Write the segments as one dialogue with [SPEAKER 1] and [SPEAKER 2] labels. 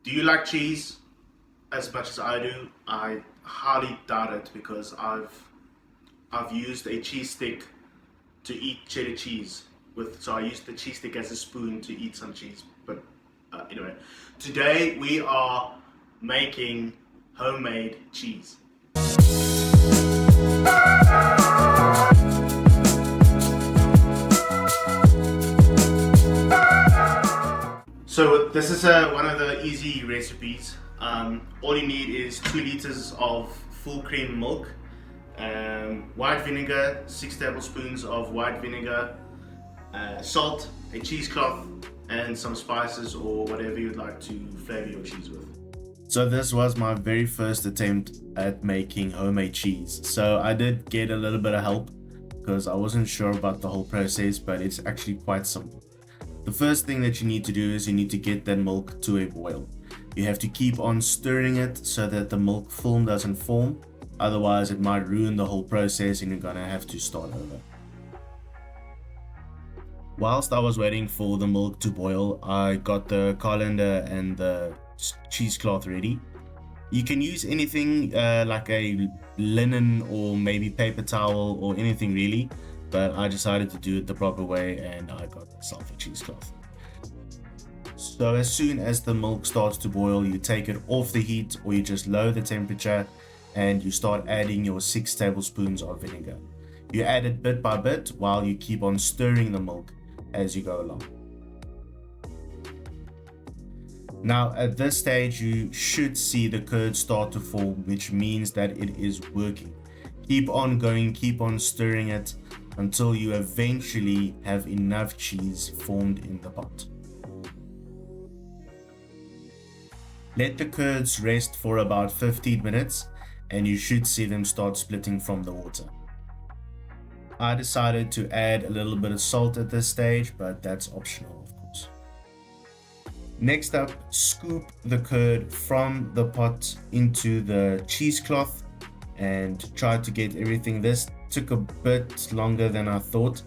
[SPEAKER 1] Do you like cheese as much as I do? I highly doubt it because I've used a cheese stick to eat cheddar cheese with. So I used the cheese stick as a spoon to eat some cheese. But anyway, today we are making homemade cheese. So this is one of the easy recipes. All you need is 2 liters of full cream milk, white vinegar, 6 tablespoons of white vinegar, salt, a cheesecloth, and some spices or whatever you'd like to flavor your cheese with. So this was my very first attempt at making homemade cheese. So I did get a little bit of help because I wasn't sure about the whole process, but it's actually quite simple. The first thing that you need to do is you need to get that milk to a boil. You have to keep on stirring it so that the milk film doesn't form. Otherwise, it might ruin the whole process and you're gonna have to start over. Whilst I was waiting for the milk to boil, I got the colander and the cheesecloth ready. You can use anything like a linen or maybe paper towel or anything really, but I decided to do it the proper way and I got myself a cheesecloth. So as soon as the milk starts to boil, you take it off the heat or you just lower the temperature and you start adding your 6 tablespoons of vinegar. You add it bit by bit while you keep on stirring the milk as you go along. Now at this stage you should see the curd start to form, which means that it is working. Keep on going, keep on stirring it until you eventually have enough cheese formed in the pot. Let the curds rest for about 15 minutes and you should see them start splitting from the water. I decided to add a little bit of salt at this stage, but that's optional of course. Next up, scoop the curd from the pot into the cheesecloth and try to get everything. This took a bit longer than I thought,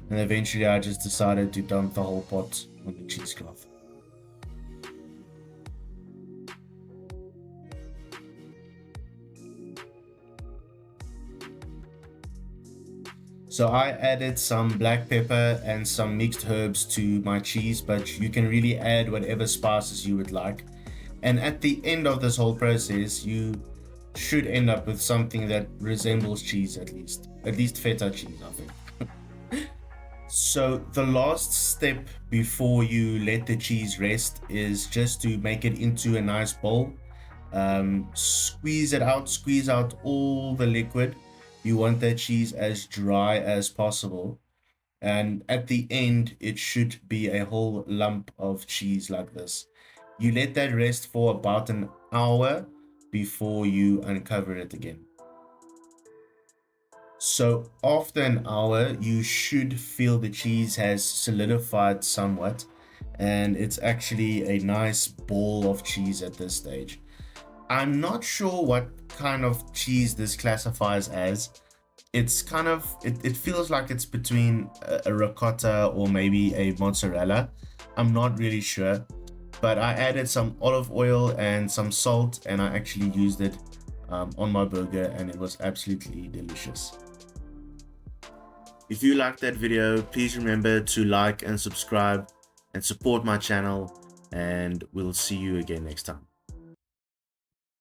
[SPEAKER 1] and eventually I just decided to dump the whole pot on the cheesecloth. So I added some black pepper and some mixed herbs to my cheese, but you can really add whatever spices you would like. And at the end of this whole process, you should end up with something that resembles cheese, at least feta cheese, I think. So the last step before you let the cheese rest is just to make it into a nice bowl. Squeeze out all the liquid. You want that cheese as dry as possible, and at the end it should be a whole lump of cheese like this. You let that rest for about an hour before you uncover it again. So after an hour you should feel the cheese has solidified somewhat, and it's actually a nice ball of cheese at this stage. I'm not sure what kind of cheese this classifies as. It's kind of, it feels like it's between a ricotta or maybe a mozzarella. I'm not really sure, but I added some olive oil and some salt and I actually used it on my burger and it was absolutely delicious. If you liked that video, please remember to like and subscribe and support my channel, and we'll see you again next time.